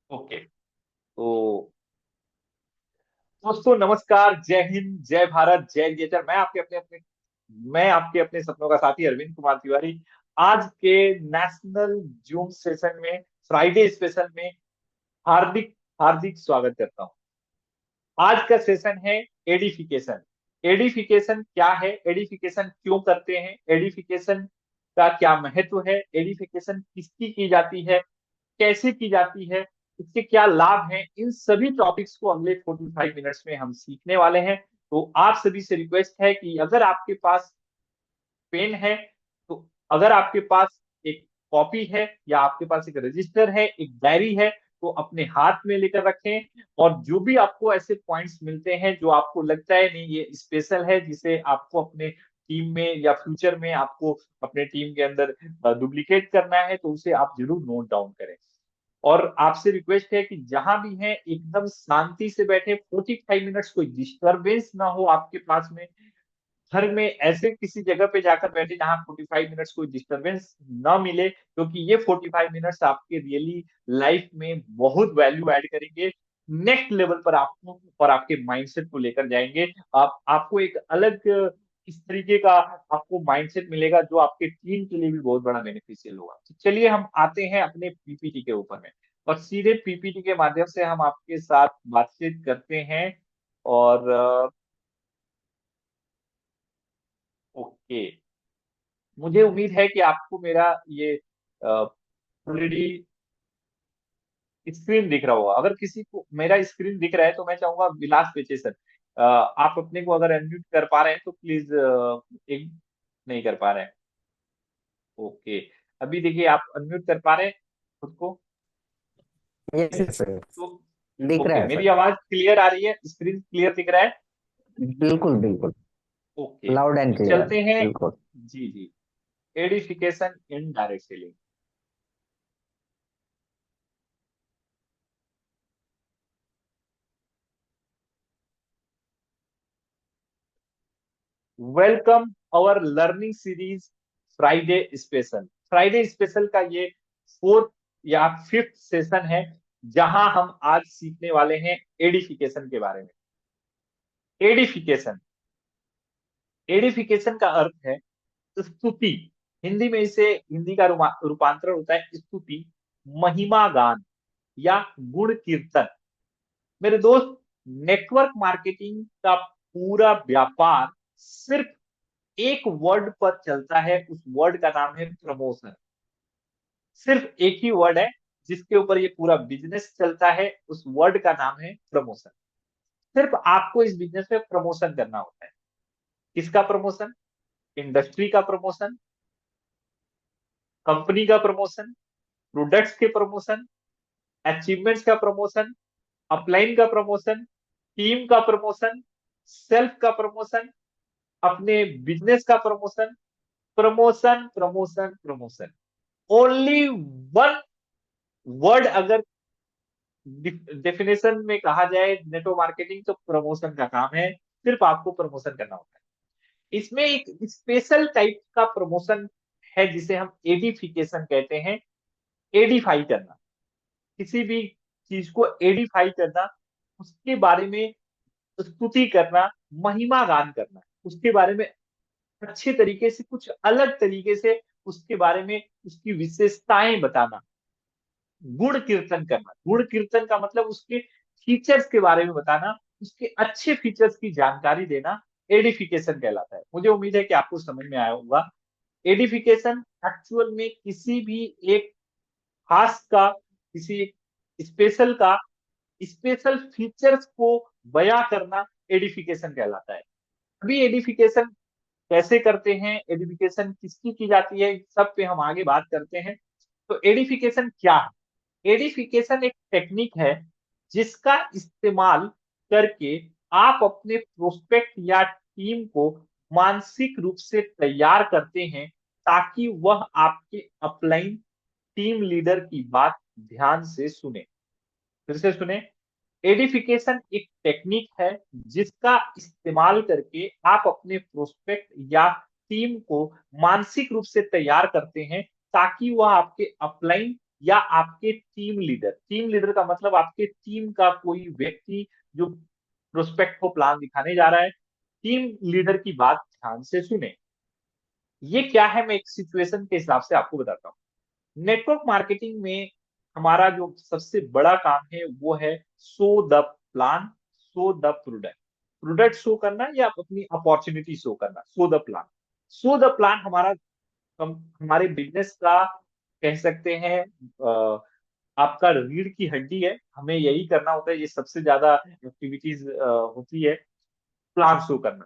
Okay. तो दोस्तों नमस्कार, जय हिंद, जय भारत, जय नेचर। मैं आपके अपने सपनों का साथी अरविंद कुमार तिवारी आज के नेशनल जूम सेशन में, फ्राइडे स्पेशल में हार्दिक हार्दिक स्वागत करता हूं। आज का सेशन है एडिफिकेशन। एडिफिकेशन क्या है, एडिफिकेशन क्यों करते हैं, एडिफिकेशन का क्या महत्व है, एडिफिकेशन किसकी की जाती है, कैसे की जाती है, इसके क्या लाभ हैं, इन सभी टॉपिक्स को अगले 45 मिनट्स में हम सीखने वाले हैं। तो आप सभी से रिक्वेस्ट है कि अगर आपके पास पेन है, तो अगर आपके पास एक कॉपी है या आपके पास एक रजिस्टर है, एक डायरी है, तो अपने हाथ में लेकर रखें। और जो भी आपको ऐसे पॉइंट्स मिलते हैं जो आपको लगता है नहीं ये स्पेशल है, जिसे आपको अपने टीम में या फ्यूचर में आपको अपने टीम के अंदर डुप्लीकेट करना है, तो उसे आप जरूर नोट डाउन करें। और आपसे रिक्वेस्ट है कि जहां भी हैं एकदम शांति से बैठे, 45 मिनट्स कोई डिस्टरबेंस ना हो आपके पास में। घर में ऐसे किसी जगह पे जाकर बैठे जहां 45 मिनट्स कोई डिस्टरबेंस ना मिले, क्योंकि ये 45 मिनट्स आपके रियली लाइफ में बहुत वैल्यू ऐड करेंगे। नेक्स्ट लेवल पर आपको और आपके माइंडसेट को लेकर जाएंगे। आपको एक अलग इस तरीके का आपको माइंडसेट मिलेगा जो आपके टीम के लिए भी बहुत बड़ा बेनिफिशियल होगा। तो चलिए हम आते हैं अपने पीपीटी के ऊपर में, और सीधे पीपीटी के माध्यम से हम आपके साथ बातचीत करते हैं। और ओके, मुझे उम्मीद है कि आपको मेरा ये ऑलरेडी स्क्रीन दिख रहा होगा। अगर किसी को मेरा स्क्रीन दिख रहा है तो मैं चाहूंगा विलास पेचे सर, आप अपने को अगर अनम्यूट कर पा रहे हैं तो प्लीज एक। नहीं कर पा रहे हैं। ओके, अभी देखिए आप अनम्यूट कर पा रहे हैं खुद को। Yes yes. Yes sir. तो दिख रहा ओके, है मेरी सर। आवाज क्लियर आ रही है, स्क्रीन क्लियर दिख रहा है। बिल्कुल बिल्कुल। ओके, लाउड तो एंड क्लियर। चलते हैं। बिल्कुल। जी जी। Edification in direct selling. Welcome our learning series Friday special. Friday special का ये फोर्थ या फिफ्थ सेशन है, जहां हम आज सीखने वाले हैं एडिफिकेशन के बारे में। एडिफिकेशन, एडिफिकेशन का अर्थ है स्तुति। हिंदी में इसे, हिंदी का रूपांतरण होता है स्तुति, महिमा गान या गुण कीर्तन। मेरे दोस्त, नेटवर्क मार्केटिंग का पूरा व्यापार सिर्फ एक वर्ड पर चलता है, उस वर्ड का नाम है प्रमोशन। सिर्फ एक ही वर्ड है जिसके ऊपर ये पूरा बिजनेस चलता है, उस वर्ड का नाम है प्रमोशन। सिर्फ आपको इस बिजनेस में प्रमोशन करना होता है। किसका प्रमोशन? इंडस्ट्री का प्रमोशन, कंपनी का प्रमोशन, प्रोडक्ट्स के प्रमोशन, अचीवमेंट्स का प्रमोशन, अपलाइन का प्रमोशन, टीम का प्रमोशन, सेल्फ का प्रमोशन, अपने बिजनेस का promotion. Promotion promotion promotion. Only one word अगर डेफिनेशन में कहा जाए नेटवर्क मार्केटिंग, तो प्रमोशन का काम है। सिर्फ आपको प्रमोशन करना होता है। इसमें एक स्पेशल टाइप का प्रमोशन है जिसे हम एडिफिकेशन कहते हैं। एडिफाई करना, किसी भी चीज को एडिफाई करना, उसके बारे में स्तुति करना, महिमा गान करना, उसके बारे में अच्छे तरीके से, कुछ अलग तरीके से उसके बारे में, उसकी विशेषताएं बताना। गुण कीर्तन करना, गुण कीर्तन का मतलब उसके फीचर्स के बारे में बताना, उसके अच्छे फीचर्स की जानकारी देना, एडिफिकेशन कहलाता है। मुझे उम्मीद है कि आपको समझ में आया होगा। एडिफिकेशन एक्चुअल में किसी भी एक खास का, किसी स्पेशल का स्पेशल फीचर्स को बयां करना एडिफिकेशन कहलाता है। अभी एडिफिकेशन कैसे करते हैं, एडिफिकेशन किसकी की जाती है, सब पे हम आगे बात करते हैं। तो एडिफिकेशन क्या है? एडिफिकेशन एक टेक्निक है जिसका इस्तेमाल करके आप अपने प्रोस्पेक्ट या टीम को मानसिक रूप से तैयार करते हैं, ताकि वह आपके अपलाइन टीम लीडर की बात ध्यान से सुने। फिर से सुने। एडिफिकेशन एक टेक्निक है जिसका इस्तेमाल करके आप अपने प्रोस्पेक्ट या टीम को मानसिक रूप से तैयार करते हैं, ताकि वह आपके अपलाइन या आपके टीम लीडर। टीम लीडर का मतलब आपके टीम का कोई व्यक्ति जो प्रोस्पेक्ट को प्लान दिखाने जा रहा है। टीम लीडर की बात ध्यान से सुने। ये क्या है, मैं एक सिचुएशन के हिसाब से आपको बताता हूँ। नेटवर्क मार्केटिंग में हमारा जो सबसे बड़ा काम है वो है show the plan, show the product. Product show करना या अपनी अपॉर्चुनिटी शो करना, show the plan. Show the plan हमारा हमारे बिजनेस का कह सकते हैं आपका रीढ़ की हड्डी है। हमें यही करना होता है, ये सबसे ज्यादा एक्टिविटीज होती है प्लान शो करना।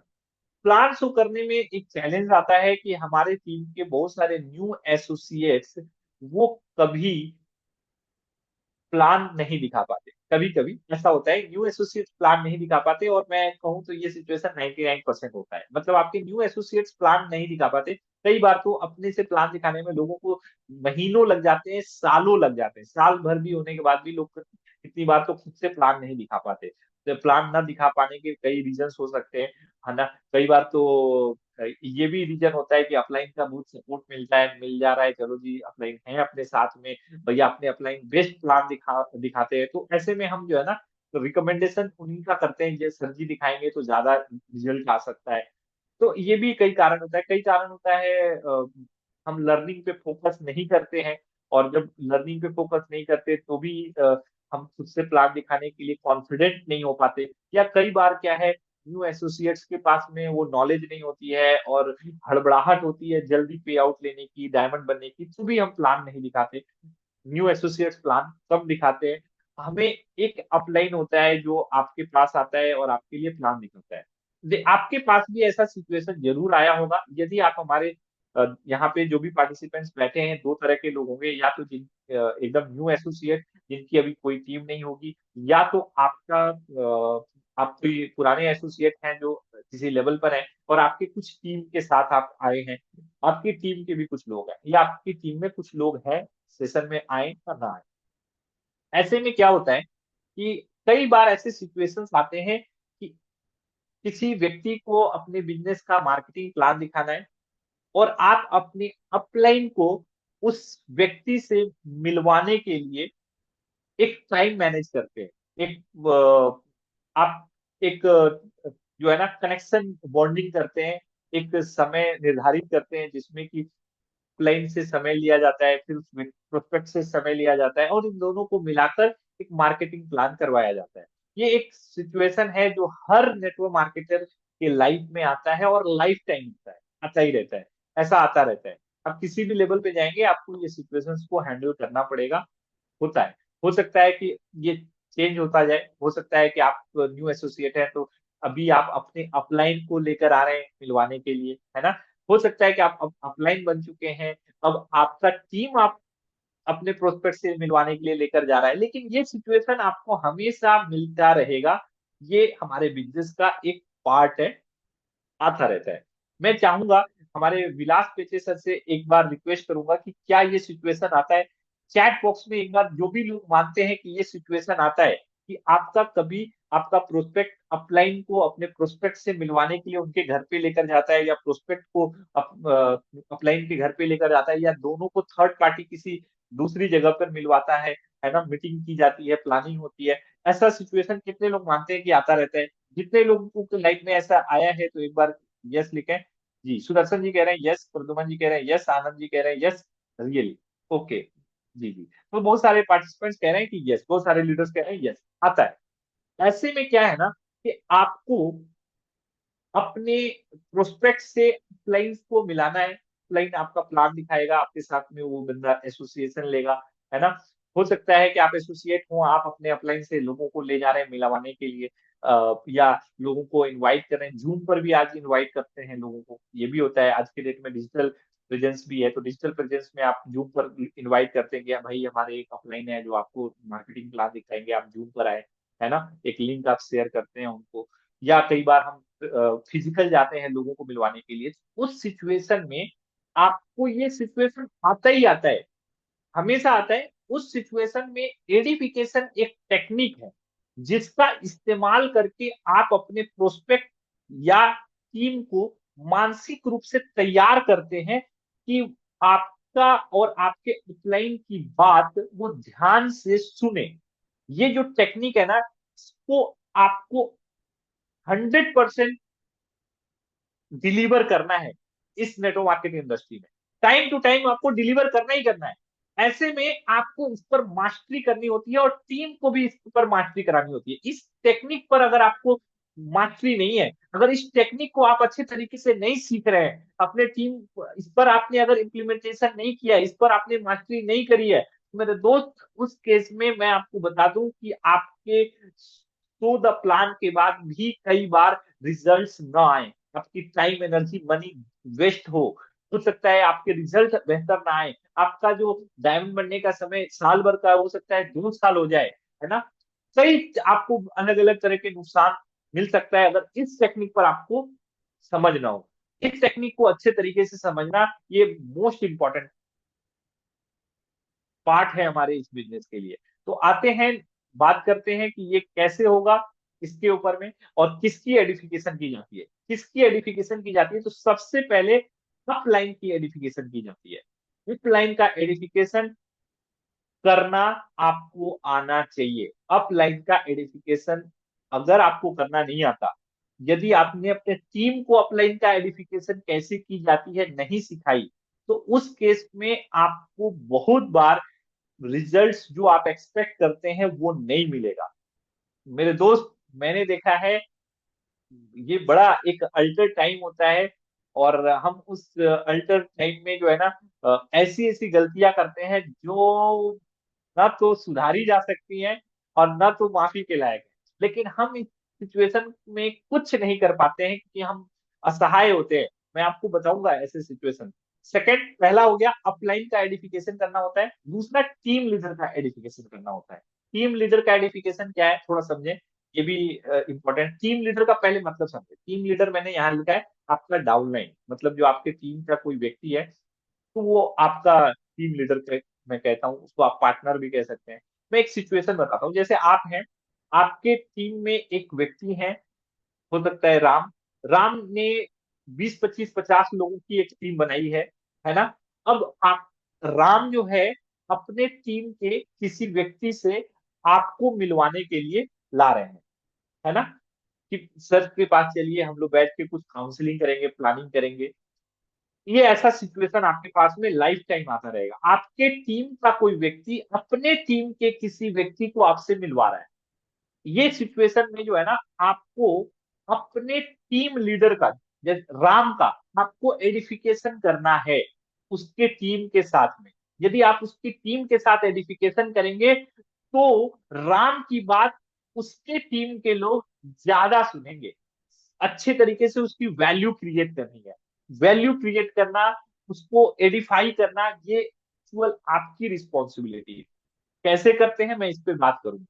प्लान शो करने में एक चैलेंज आता है कि हमारे टीम के बहुत सारे न्यू एसोसिएट्स वो कभी प्लान नहीं दिखा पाते। कभी कभी ऐसा होता है न्यू एसोसिएट्स प्लान नहीं दिखा पाते, और मैं कहूँ तो ये सिचुएशन 99% होता है। मतलब आपके न्यू एसोसिएट्स प्लान नहीं दिखा पाते। कई बार तो अपने से प्लान दिखाने में लोगों को महीनों लग जाते हैं, सालों लग जाते हैं। साल भर भी होने के बाद भी लोग इतनी बार तो खुद से प्लान नहीं दिखा पाते। तो प्लान ना दिखा पाने के कई रीजन हो सकते हैं, है ना। कई बार तो ये भी रीजन होता है कि अपलाइन का बहुत सपोर्ट मिलता है, मिल जा रहा है, चलो जी अपलाइन है अपने साथ में, भैया अपने अपलाइन बेस्ट प्लान दिखाते हैं। तो ऐसे में हम जो है ना, तो रिकमेंडेशन उन्हीं का करते हैं, ये सर जी दिखाएंगे तो ज्यादा रिजल्ट आ सकता है। तो ये भी कई कारण होता है। कई कारण होता है हम लर्निंग पे फोकस नहीं करते हैं, और जब लर्निंग पे फोकस नहीं करते तो भी हम खुद से प्लान दिखाने के लिए कॉन्फिडेंट नहीं हो पाते। या कई बार क्या है, न्यू एसोसिएट्स के पास में वो नॉलेज नहीं होती है और हड़बड़ाहट होती है जल्दी पे आउट लेने की, डायमंड बनने की, तो भी हम प्लान नहीं दिखाते। न्यू एसोसिएट्स प्लान कब दिखाते हैं। हमें एक अपलाइन होता है जो आपके पास आता है और आपके लिए प्लान दिखाता है। आपके पास भी ऐसा सिचुएशन जरूर आया होगा। यदि आप हमारे यहाँ पे जो भी पार्टिसिपेंट्स बैठे हैं, दो तरह के लोग होंगे, या तो जिन एकदम न्यू एसोसिएट जिनकी अभी कोई टीम नहीं होगी, या तो आपका आप कोई पुराने एसोसिएट हैं जो किसी लेवल पर हैं और आपके कुछ टीम के साथ आप आए हैं। आपकी टीम के भी कुछ लोग हैं, या आपकी टीम में कुछ लोग हैं सेशन में आए या ना आए। ऐसे में क्या होता है कि कई बार ऐसे सिचुएशंस आते हैं कि किसी व्यक्ति को अपने बिजनेस का मार्केटिंग प्लान दिखाना है, और आप अपने अपलाइन को उस व्यक्ति से मिलवाने के लिए एक टाइम मैनेज करते हैं। आप एक जो है ना कनेक्शन बॉन्डिंग करते हैं, एक समय निर्धारित करते हैं जिसमें कि क्लाइंट से समय लिया जाता है, फिर प्रोस्पेक्ट से समय लिया जाता है, और इन दोनों को मिलाकर एक मार्केटिंग प्लान करवाया जाता है। ये एक सिचुएशन है जो हर नेटवर्क मार्केटर के लाइफ में आता है, और लाइफ टाइम होता है, आता ही रहता है, ऐसा आता रहता है। आप किसी भी लेवल पे जाएंगे आपको ये सिचुएशंस को हैंडल करना पड़ेगा, होता है। हो सकता है कि ये चेंज होता जाए, हो सकता है कि आप न्यू एसोसिएट हैं तो अभी आप अपने अपलाइन को लेकर आ रहे हैं मिलवाने के लिए, है ना। हो सकता है कि आप अपलाइन बन चुके हैं, अब आपका टीम आप अपने प्रोस्पेक्ट से मिलवाने के लिए लेकर जा रहा है, लेकिन ये सिचुएशन आपको हमेशा मिलता रहेगा। ये हमारे बिजनेस का एक पार्ट है, आता रहता है। मैं चाहूंगा हमारे विलास पेचे सर से एक बार रिक्वेस्ट करूंगा कि क्या ये सिचुएशन आता है, चैट बॉक्स में एक बार जो भी लोग मानते हैं कि ये सिचुएशन आता है कि आपका कभी आपका प्रोस्पेक्ट अपलाइन को अपने प्रोस्पेक्ट से मिलवाने के लिए उनके घर पे लेकर जाता है, या प्रोस्पेक्ट को अपलाइन के घर पे लेकर जाता है, या दोनों को थर्ड पार्टी किसी दूसरी जगह पर मिलवाता है ना, मीटिंग की जाती है, प्लानिंग होती है। ऐसा सिचुएशन कितने लोग मानते हैं कि आता रहता है। जितने लोगों की लाइफ में ऐसा आया है तो एक बार यस लिखें। जी, सुदर्शन जी कह रहे हैं यस, प्रद्युमन जी कह रहे हैं यस, आनंद जी कह रहे हैं यस, रियली ओके। जी जी, तो बहुत सारे पार्टिसिपेंट्स कह रहे हैं कि यस, बहुत सारे लीडर्स कह रहे हैं यस आता है। ऐसे में क्या है ना कि आपको अपने प्रोस्पेक्ट से क्लाइंट को मिलाना है। क्लाइंट आपका प्लान दिखाएगा, आपके साथ में वो बंदा एसोसिएशन लेगा, है ना। हो सकता है कि आप एसोसिएट हो, आप अपने अपलाइन से लोगों को ले जा रहे हैं मिलवाने के लिए, या लोगों को इनवाइट कर रहे हैं। जूम पर भी आज इनवाइट करते हैं लोगों को, ये भी होता है। आज के डेट में डिजिटल प्रेजेंस भी है, तो डिजिटल प्रेजेंस में आप जूम पर इनवाइट करते हैं कि भाई हमारे एक अपलाइन है जो आपको मार्केटिंग प्लान दिखाएंगे, आप जूम पर आए, है ना। एक लिंक आप शेयर करते हैं उनको। या कई बार हम फिजिकल जाते हैं लोगों को मिलवाने के लिए। उस सिचुएशन में आपको ये सिचुएशन आता ही आता है, हमेशा आता है। उस सिचुएशन में एडिफिकेशन एक टेक्निक है जिसका इस्तेमाल करके आप अपने प्रोस्पेक्ट या टीम को मानसिक रूप से तैयार करते हैं कि आप आपका और आपके अपलाइन की बात वो ध्यान से सुने। ये जो टेक्निक है ना, इसको आपको 100% डिलीवर करना है इस नेटवर्क मार्केटिंग इंडस्ट्री में। टाइम टू टाइम आपको डिलीवर करना ही करना है। ऐसे में आपको इस पर मास्टरी करनी होती है और टीम को भी इस पर मास्टरी करानी होती है। इस टेक्निक पर अगर आपको मास्टरी नहीं है, अगर इस टेक्निक को आप अच्छे तरीके से नहीं सीख रहे हैं, अपने टीम इस पर आपने अगर इम्प्लीमेंटेशन नहीं किया, इस पर आपने मास्टरी नहीं करी है, तो मेरे दोस्त उस केस में मैं आपको बता दूं कि आपके सो द प्लान के बाद भी कई बार रिजल्ट्स ना आए, आपकी टाइम एनर्जी मनी वेस्ट हो सकता है आपके रिजल्ट बेहतर ना आए, आपका जो डायमंड बनने का समय साल भर का हो सकता है 2 साल हो जाए, है ना। कई आपको अलग अलग तरह के नुकसान मिल सकता है अगर इस टेक्निक पर आपको समझना हो। इस टेक्निक को अच्छे तरीके से समझना ये मोस्ट इंपॉर्टेंट पार्ट है हमारे इस बिजनेस के लिए। तो आते हैं, बात करते हैं कि ये कैसे होगा इसके ऊपर में, और किसकी एडिफिकेशन की जाती है। किसकी एडिफिकेशन की जाती है, तो सबसे पहले अपलाइन की एडिफिकेशन की जाती है। अपलाइन का एडिफिकेशन करना आपको आना चाहिए। अपलाइन का एडिफिकेशन अगर आपको करना नहीं आता, यदि आपने अपने टीम को अपलाइन का एडिफिकेशन कैसे की जाती है नहीं सिखाई, तो उस केस में आपको बहुत बार रिजल्ट्स जो आप एक्सपेक्ट करते हैं वो नहीं मिलेगा। मेरे दोस्त, मैंने देखा है ये बड़ा एक अल्टर टाइम होता है, और हम उस अल्टर टाइम में जो है ना ऐसी ऐसी गलतियां करते हैं जो ना तो सुधारी जा सकती हैं और ना तो माफी के लायक है। लेकिन हम इस सिचुएशन में कुछ नहीं कर पाते हैं क्योंकि हम असहाय होते हैं। मैं आपको बताऊंगा ऐसे सिचुएशन। सेकंड, पहला हो गया अपलाइन का एडिफिकेशन करना होता है, दूसरा टीम लीडर का एडिफिकेशन करना होता है। टीम लीडर का एडिफिकेशन क्या है, थोड़ा समझे, ये भी इंपॉर्टेंट। टीम लीडर का पहले मतलब समझे। टीम लीडर मैंने यहाँ लिखा है आपका डाउनलाइन, मतलब जो आपके टीम का कोई व्यक्ति है, तो वो आपका टीम लीडर मैं कहता हूँ, उसको आप पार्टनर भी कह सकते हैं। मैं एक सिचुएशन बताता हूँ, जैसे आप हैं, आपके टीम में एक व्यक्ति है, हो सकता है राम। राम ने 20 25 50 लोगों की एक टीम बनाई है ना। अब आप, राम जो है अपने टीम के किसी व्यक्ति से आपको मिलवाने के लिए ला रहे हैं, है ना, कि सर के पास चलिए, हम लोग बैठ के कुछ काउंसलिंग करेंगे, प्लानिंग करेंगे। ये ऐसा सिचुएशन आपके पास में लाइफ टाइम आता रहेगा। आपके टीम का कोई व्यक्ति अपने टीम के किसी व्यक्ति को आपसे मिलवा रहा है। ये सिचुएशन में जो है ना, आपको अपने टीम लीडर का, जैसे राम का, आपको एडिफिकेशन करना है उसके टीम के साथ में। यदि आप उसकी टीम के साथ एडिफिकेशन करेंगे तो राम की बात उसके टीम के लोग ज्यादा सुनेंगे। अच्छे तरीके से उसकी वैल्यू क्रिएट करनी है। वैल्यू क्रिएट करना, उसको एडिफाई करना, ये केवल आपकी रिस्पॉन्सिबिलिटी है। कैसे करते हैं मैं इस पे बात करूंगा।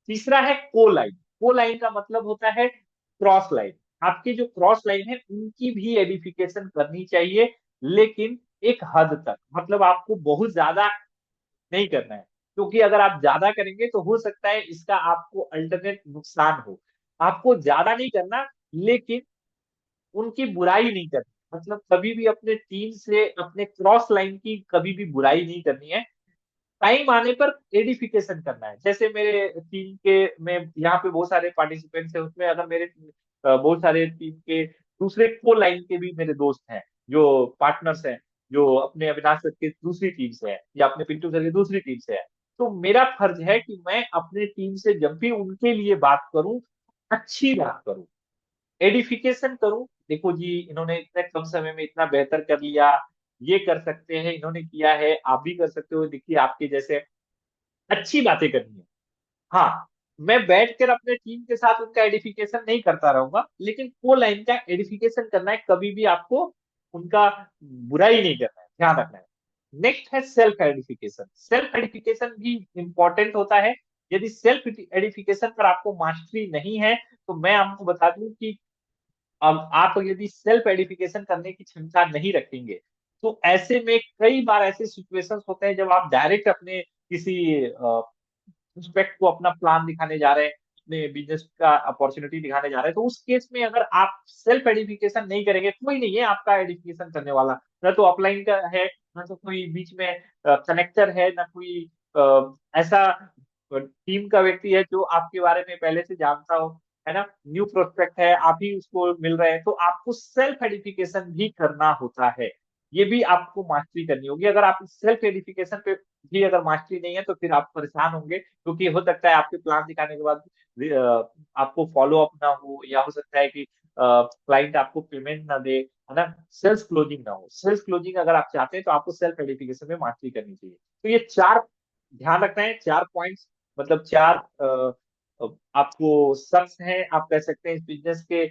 तीसरा है को लाइन। को लाइन का मतलब होता है क्रॉस लाइन। आपकी जो क्रॉस लाइन है उनकी भी एडिफिकेशन करनी चाहिए, लेकिन एक हद तक, मतलब आपको बहुत ज्यादा नहीं करना है, क्योंकि अगर आप ज्यादा करेंगे तो हो सकता है इसका आपको अल्टरनेट नुकसान हो। आपको ज्यादा नहीं करना, लेकिन उनकी बुराई नहीं करनी, मतलब कभी भी अपने टीम से अपने क्रॉस लाइन की कभी भी बुराई नहीं करनी है। टाइम आने पर एडिफिकेशन करना है। जैसे मेरे टीम के में यहाँ पे बहुत सारे पार्टिसिपेंट्स हैं, उसमें अगर मेरे बहुत सारे टीम के दूसरे को लाइन के भी मेरे दोस्त हैं, जो पार्टनर्स हैं, जो अपने अविनाश सर की दूसरी टीम से है या अपने पिंटू सर की दूसरी टीम से है, तो मेरा फर्ज है कि मैं अपने टीम से जब भी उनके लिए बात करूं, अच्छी बात करूं, एडिफिकेशन करूं। देखो जी, इन्होंने इतने कम समय में इतना बेहतर कर लिया, ये कर सकते हैं, इन्होंने किया है, आप भी कर सकते हो, देखिए आपके जैसे, अच्छी बातें करनी है। हाँ, मैं बैठकर अपने टीम के साथ उनका एडिफिकेशन नहीं करता रहूंगा, लेकिन को लाइन का एडिफिकेशन करना है, कभी भी आपको उनका बुराई नहीं करना है, ध्यान रखना है। नेक्स्ट है सेल्फ एडिफिकेशन। सेल्फ एडिफिकेशन भी इंपॉर्टेंट होता है। यदि सेल्फ एडिफिकेशन पर आपको मास्टरी नहीं है, तो मैं आपको बता दूं कि अब आप यदि सेल्फ एडिफिकेशन करने की क्षमता नहीं रखेंगे, तो ऐसे में कई बार ऐसे सिचुएशंस होते हैं जब आप डायरेक्ट अपने किसी प्रोस्पेक्ट को अपना प्लान दिखाने जा रहे हैं, अपने बिजनेस का अपॉर्चुनिटी दिखाने जा रहे हैं, तो उस केस में अगर आप सेल्फ एडिफिकेशन नहीं करेंगे, कोई नहीं है आपका एडिफिकेशन करने वाला, ना तो अपलाइन का है, ना तो कोई बीच में कनेक्टर है, ना कोई ऐसा टीम का व्यक्ति है जो आपके बारे में पहले से जानता हो, है ना। न्यू प्रोस्पेक्ट है, आप ही उसको मिल रहे हैं, तो आपको सेल्फ एडिफिकेशन भी करना होता है। ये भी आपको मास्टरी करनी होगी। अगर आप सेल्फ एडिफिकेशन पे भी अगर मास्टरी नहीं है तो फिर आप परेशान होंगे, क्योंकि हो सकता है आपके प्लान दिखाने के बाद आपको फॉलो अप ना हो, या हो सकता है कि क्लाइंट आपको पेमेंट ना दे, है ना। सेल्स क्लोजिंग ना हो। सेल्स क्लोजिंग अगर आप चाहते हैं तो आपको सेल्फ एडिफिकेशन में मास्टरी करनी चाहिए। तो ये चार ध्यान रखना है, चार पॉइंट्स, मतलब चार आपको सक्स हैं, आप कह सकते हैं इस बिजनेस के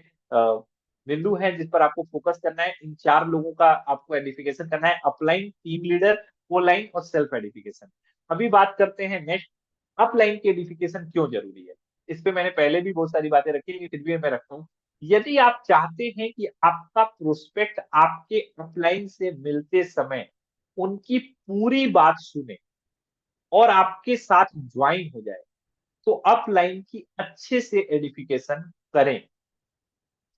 बिंदु हैं जिस पर आपको फोकस करना है। इन चार लोगों का आपको एडिफिकेशन करना है: अपलाइन, टीम लीडर, कोलाइन और सेल्फ एडिफिकेशन। अभी बात करते हैं नेक्स्ट, अपलाइन की एडिफिकेशन क्यों जरूरी है। इस पे मैंने पहले भी बहुत सारी बातें रखी, लेकिन फिर भी मैं रखता हूँ। यदि आप चाहते हैं कि आपका प्रोस्पेक्ट आपके अपलाइन से मिलते समय उनकी पूरी बात सुने और आपके साथ ज्वाइन हो जाए, तो अपलाइन की अच्छे से एडिफिकेशन करें।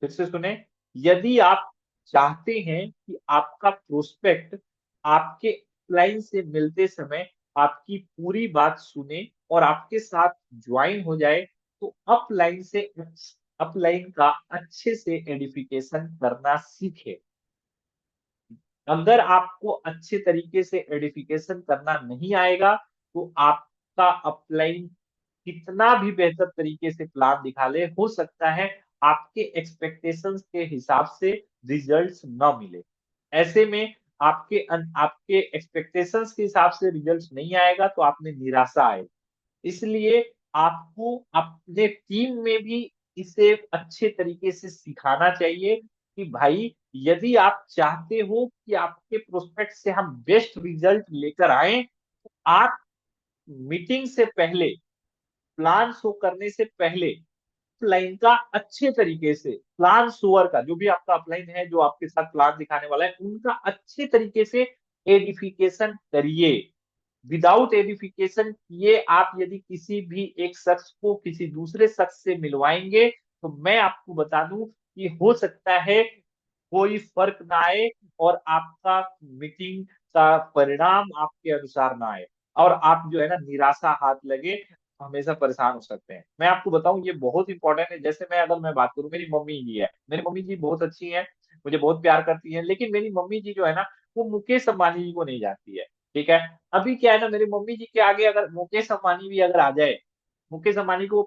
फिर से सुने, यदि आप चाहते हैं कि आपका प्रोस्पेक्ट आपके अपलाइन से मिलते समय आपकी पूरी बात सुने और आपके साथ ज्वाइन हो जाए, तो अपलाइन का अच्छे से एडिफिकेशन करना सीखे। अगर आपको अच्छे तरीके से एडिफिकेशन करना नहीं आएगा, तो आपका अपलाइन कितना भी बेहतर तरीके से प्लान दिखा ले, हो सकता है आपके एक्सपेक्टेशंस के हिसाब से रिजल्ट्स ना मिले। ऐसे में आपके एक्सपेक्टेशंस के हिसाब से रिजल्ट्स नहीं आएगा तो आप में निराशा आएगी। इसलिए आपको अपने टीम में भी इसे अच्छे तरीके से सिखाना चाहिए कि भाई, यदि आप चाहते हो कि आपके प्रोस्पेक्ट से हम बेस्ट रिजल्ट लेकर आए, तो आप मीटिंग से पहले, प्लान शो करने से पहले अपलाइन का अच्छे तरीके से, प्लान शोअर का, जो भी आपका अपलाइन है जो आपके साथ प्लान दिखाने वाला है, उनका अच्छे तरीके से एडिफिकेशन करिए। विदाउट एडिफिकेशन किए आप यदि किसी भी एक शख्स को किसी दूसरे शख्स से मिलवाएंगे, तो मैं आपको बता दूं कि हो सकता है कोई फर्क ना आए और आपका मीटिंग का परिणाम आपके अनुसार ना आए, और आप जो है ना निराशा हाथ लगे, हमेशा परेशान हो सकते हैं। मैं आपको बताऊं ये बहुत इंपॉर्टेंट है। जैसे मैं बात करूं, मेरी मम्मी जी है, मेरी मम्मी जी बहुत अच्छी है, मुझे बहुत प्यार करती है, लेकिन मेरी मम्मी जी जो है ना, वो मुकेश अंबानी जी को नहीं जानती है। ठीक है। अभी क्या है ना, मेरी मम्मी जी के आगे अगर मुकेश अंबानी भी अगर आ जाए, मुकेश अंबानी को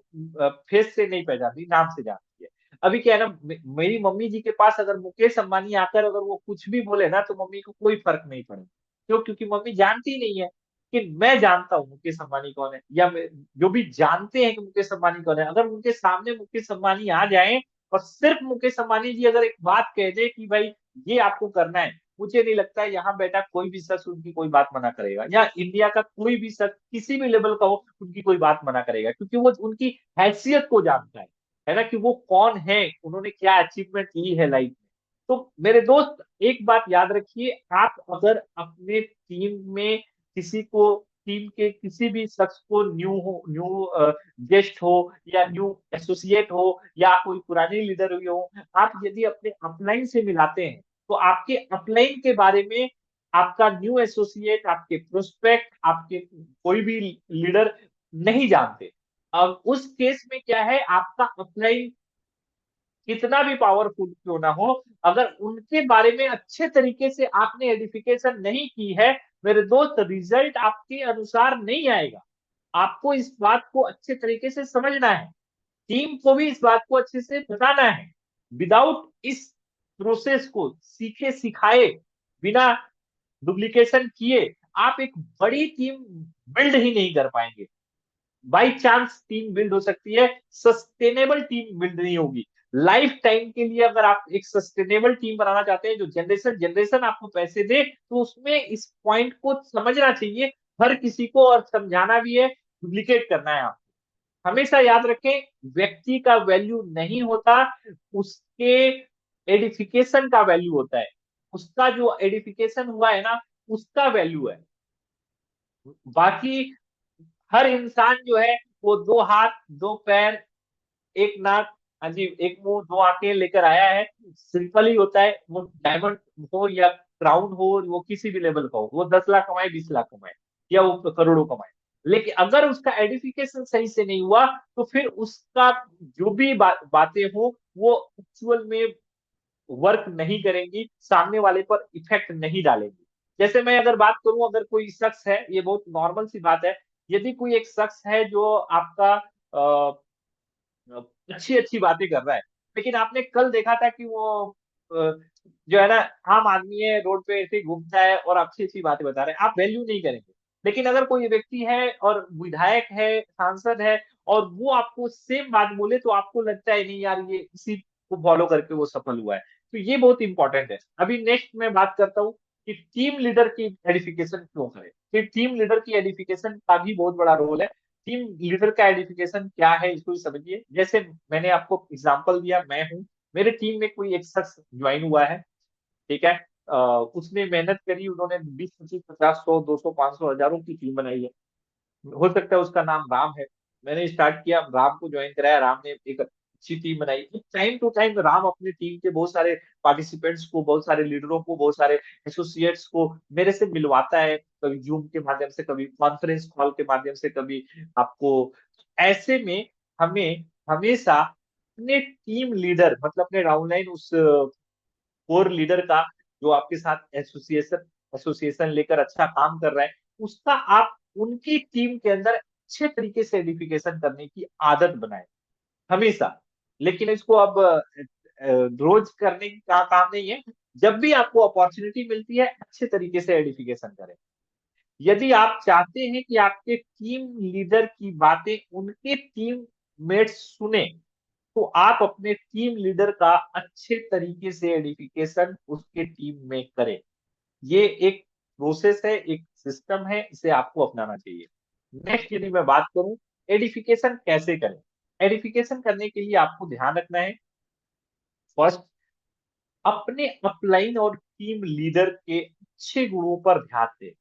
फेस से नहीं पहचानती, नाम से जानती है। अभी क्या है ना, मेरी मम्मी जी के पास अगर मुकेश अंबानी आकर अगर वो कुछ भी बोले ना, तो मम्मी को कोई फर्क नहीं पड़ेगा। क्यों? क्योंकि मम्मी जानती नहीं है कि मैं जानता हूँ मुकेश अंबानी कौन है, या जो भी जानते हैं कि मुकेश अंबानी कौन है, अगर उनके सामने मुकेश अंबानी आ जाए और सिर्फ मुकेश अंबानी जी अगर एक बात कह दे कि भाई ये आपको करना है, मुझे नहीं लगता है यहाँ बैठा कोई भी शख्स उनकी कोई बात मना करेगा, या इंडिया का कोई भी शख्स किसी भी लेवल का हो उनकी कोई बात मना करेगा, क्योंकि वो उनकी हैसियत को जानता है ना, कि वो कौन है, उन्होंने क्या अचीवमेंट की है लाइफ में। तो मेरे दोस्त, एक बात याद रखिए, आप अगर अपने टीम में किसी को, टीम के किसी भी शख्स को न्यू गेस्ट हो या न्यू एसोसिएट हो या कोई पुराने लीडर हुए हो, आप यदि अपने अपलाइन से मिलाते हैं, तो आपके अपलाइन के बारे में आपका न्यू एसोसिएट, आपके प्रोस्पेक्ट, आपके कोई भी लीडर नहीं जानते। अब उस केस में क्या है, आपका अपलाइन कितना भी पावरफुल क्यों ना हो, अगर उनके बारे में अच्छे तरीके से आपने एडिफिकेशन नहीं की है, मेरे दोस्त, रिजल्ट आपके अनुसार नहीं आएगा। आपको इस बात को अच्छे तरीके से समझना है, टीम को भी इस बात को अच्छे से बताना है। विदाउट इस प्रोसेस को सीखे सिखाए, बिना डुप्लीकेशन किए, आप एक बड़ी टीम बिल्ड ही नहीं कर पाएंगे। बाई चांस टीम बिल्ड हो सकती है, सस्टेनेबल टीम बिल्ड नहीं होगी। लाइफ टाइम के लिए अगर आप एक सस्टेनेबल टीम बनाना चाहते हैं जो जनरेशन जनरेशन आपको पैसे दे, तो उसमें इस पॉइंट को समझना चाहिए हर किसी को, और समझाना भी है, डुप्लीकेट करना है। आप हमेशा याद रखें, व्यक्ति का वैल्यू नहीं होता, उसके एडिफिकेशन का वैल्यू होता है। उसका जो एडिफिकेशन हुआ है ना, उसका वैल्यू है। बाकी हर इंसान जो है वो दो हाथ, दो पैर, एक नाक, हाँ जी, एक मुंह, दो आंखें लेकर आया है। सिंपल ही होता है, वो डायमंड हो या क्राउन हो, वो किसी भी लेवल का हो, वो 10 लाख कमाए, 20 लाख कमाए, या वो करोड़ों कमाए, लेकिन अगर उसका एडिफिकेशन सही से नहीं हुआ, तो फिर उसका जो भी बातें हो वो एक्चुअल में वर्क नहीं करेंगी, सामने वाले पर इफेक्ट नहीं डालेंगी। जैसे मैं अगर बात करूं, अगर कोई शख्स है, ये बहुत नॉर्मल सी बात है, यदि कोई एक शख्स है जो आपका अच्छी अच्छी बातें कर रहा है, लेकिन आपने कल देखा था कि वो जो है ना, आम आदमी है, रोड पे ऐसे ही घूमता है और अच्छी अच्छी बातें बता रहे हैं, आप वैल्यू नहीं करेंगे। लेकिन अगर कोई व्यक्ति है और विधायक है, सांसद है, और वो आपको सेम बात बोले, तो आपको लगता है नहीं यार, ये इसी को फॉलो करके वो सफल हुआ है। तो ये बहुत इंपॉर्टेंट है। अभी नेक्स्ट मैं बात करता हूँ कि टीम लीडर की एडिफिकेशन क्यों करें। फिर टीम लीडर की एडिफिकेशन का भी बहुत बड़ा रोल है। टीम लीडर का एडिफिकेशन क्या है, इसको भी समझिए। जैसे मैंने आपको एग्जांपल दिया, मैं हूँ, मेरे टीम में कोई एक शख्स ज्वाइन हुआ है, ठीक है। उसने मेहनत करी, उन्होंने 20, 25, 50, 100, 200, 500, हजारों की टीम बनाई है। हो सकता है उसका नाम राम है। मैंने स्टार्ट किया, राम को ज्वाइन कराया, राम ने एक अच्छी टीम बनाई। टाइम टू टाइम राम अपनी टीम के बहुत सारे पार्टिसिपेंट्स को, बहुत सारे लीडरों को, बहुत सारे एसोसिएट्स को मेरे से मिलवाता है, कभी जूम के माध्यम से, कभी कॉन्फ्रेंस कॉल के माध्यम से, कभी आपको। ऐसे में हमें हमेशा अपने टीम लीडर, मतलब अपने डाउनलाइन उस कोर लीडर का, जो आपके साथ एसोसिएशन एसोसिएशन लेकर अच्छा काम कर रहा है, उसका आप उनकी टीम के अंदर अच्छे तरीके से एडिफिकेशन करने की आदत बनाए हमेशा। लेकिन इसको अब रोज करने का काम नहीं है। जब भी आपको अपॉर्चुनिटी मिलती है, अच्छे तरीके से एडिफिकेशन करें। यदि आप चाहते हैं कि आपके टीम लीडर की बातें उनके टीम मेट्स सुने, तो आप अपने टीम लीडर का अच्छे तरीके से एडिफिकेशन उसके टीम में करें। ये एक प्रोसेस है, एक सिस्टम है, इसे आपको अपनाना चाहिए। नेक्स्ट यदि मैं बात करूं, एडिफिकेशन कैसे करें। एडिफिकेशन करने के लिए आपको ध्यान रखना है, फर्स्ट, अपने अपलाइन और टीम लीडर के अच्छे गुणों पर ध्यान दें।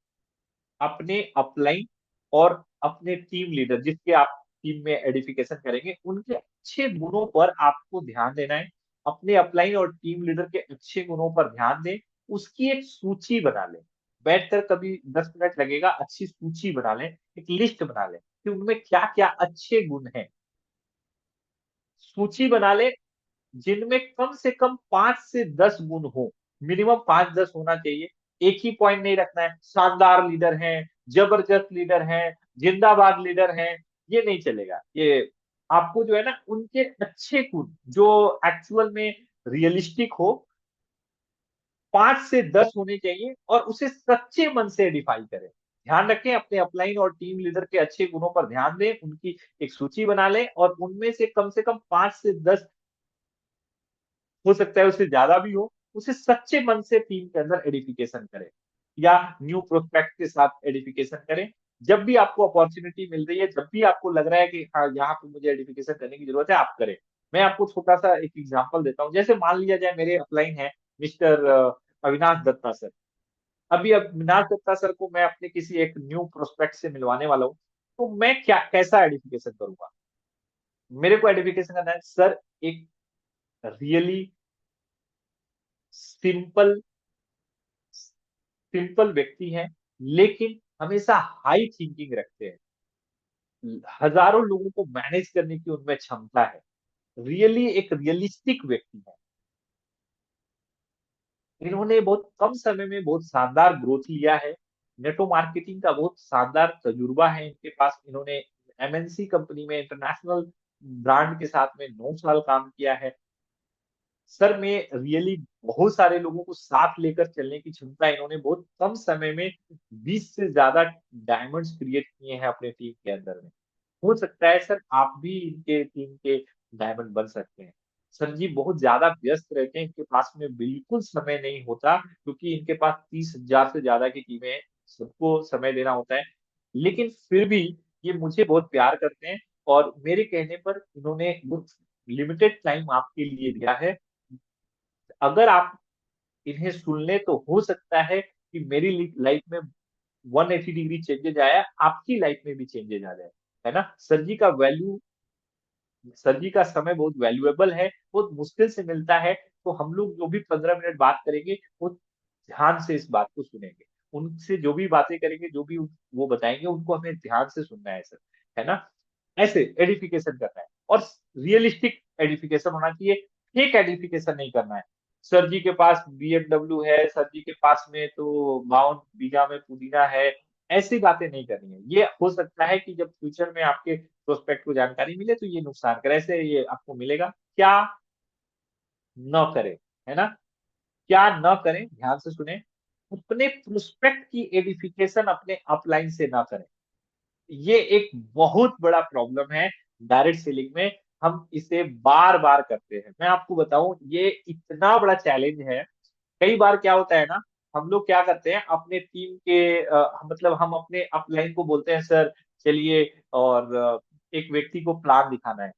अपने अपलाइन और अपने टीम लीडर, जिसके आप टीम में एडिफिकेशन करेंगे, उनके अच्छे गुणों पर आपको ध्यान देना है। अपने अपलाइन और टीम लीडर के अच्छे गुणों पर ध्यान दें, उसकी एक सूची बना लें। बैठकर कभी 10 मिनट लगेगा, अच्छी सूची बना लें, एक लिस्ट बना लें कि उनमें क्या क्या अच्छे गुण हैं। सूची बना लें जिनमें कम से कम 5 से 10 गुण हो, मिनिमम 5-10 होना चाहिए। एक ही पॉइंट नहीं रखना है, शानदार लीडर हैं, जबरदस्त लीडर हैं, जिंदाबाद लीडर हैं, ये नहीं चलेगा। ये आपको जो है ना, उनके अच्छे गुण जो एक्चुअल में रियलिस्टिक हो, 5 से 10 होने चाहिए, और उसे सच्चे मन से डिफाइन करें। ध्यान रखें, अपने अपलाइन और टीम लीडर के अच्छे गुणों पर ध्यान दें, उनकी एक सूची बना लें, और उनमें से कम 5 से 10, हो सकता है उससे ज्यादा भी हो, उसे सच्चे मन से टीम के अंदर एडिफिकेशन करें, या न्यू प्रोस्पेक्ट के साथ एडिफिकेशन करें। जब भी आपको अपॉर्चुनिटी मिल रही है, जब भी आपको लग रहा है कि हाँ, यहाँ पे मुझे एडिफिकेशन करने की जरूरत है, आप करें। मैं आपको छोटा सा एक एग्जांपल देता हूँ। जैसे मान लिया जाए, मेरे अपलाइन है मिस्टर अविनाश दत्ता सर। अभी अविनाश दत्ता सर को मैं अपने किसी एक न्यू प्रोस्पेक्ट से मिलवाने वाला हूँ, तो मैं क्या कैसा एडिफिकेशन करूंगा। मेरे को एडिफिकेशन करना है, सर एक रियली सिंपल सिंपल व्यक्ति हैं, लेकिन हमेशा हाई थिंकिंग रखते हैं, हजारों लोगों को मैनेज करने की उनमें क्षमता है, रियली एक रियलिस्टिक व्यक्ति है। इन्होंने बहुत कम समय में बहुत शानदार ग्रोथ लिया है। नेटो मार्केटिंग का बहुत शानदार तजुर्बा है इनके पास। इन्होंने एमएनसी कंपनी में, इंटरनेशनल ब्रांड के साथ में 9 साल काम किया है। सर में रियली बहुत सारे लोगों को साथ लेकर चलने की क्षमता है। इन्होंने बहुत कम समय में 20 से ज्यादा डायमंड्स क्रिएट किए हैं अपने टीम के अंदर में। हो सकता है सर आप भी इनके टीम के डायमंड बन सकते हैं। सर जी बहुत ज्यादा व्यस्त रहते हैं, इनके पास में बिल्कुल समय नहीं होता, क्योंकि इनके पास 30,000 से ज्यादा की टीमें हैं, सबको समय देना होता है। लेकिन फिर भी ये मुझे बहुत प्यार करते हैं, और मेरे कहने पर इन्होंने बहुत लिमिटेड टाइम आपके लिए दिया है। अगर आप इन्हें सुन ले, तो हो सकता है कि मेरी लाइफ में 180 डिग्री चेंजेज आया, आपकी लाइफ में भी चेंजेज आ जाए। है ना। सर जी का समय बहुत वैल्यूएबल है, बहुत मुश्किल से मिलता है। तो हम लोग जो भी 15 मिनट बात करेंगे, वो ध्यान से इस बात को सुनेंगे, उनसे जो भी बातें करेंगे, जो भी वो बताएंगे, उनको हमें ध्यान से सुनना है सर, है ना। ऐसे एडिफिकेशन करना है, और रियलिस्टिक एडिफिकेशन होना चाहिए, फेक एडिफिकेशन नहीं करना है। सर जी के पास BMW है, सर जी के पास में तो 52 बीघा में पुदीना है, ऐसी बातें नहीं करनी है। ये हो सकता है कि जब फ्यूचर में आपके प्रोस्पेक्ट को जानकारी मिले तो ये नुकसान करे, ऐसे ये आपको मिलेगा क्या न करें, है ना। क्या न करें, ध्यान से सुने। अपने प्रोस्पेक्ट की एडिफिकेशन अपने अपलाइन से ना करें, ये एक बहुत बड़ा प्रॉब्लम है डायरेक्ट सेलिंग में। हम इसे बार बार करते हैं, मैं आपको बताऊं ये इतना बड़ा चैलेंज है। कई बार क्या होता है ना, हम लोग क्या करते हैं अपने टीम के मतलब हम अपने अपलाइन को बोलते हैं सर चलिए, और एक व्यक्ति को प्लान दिखाना है।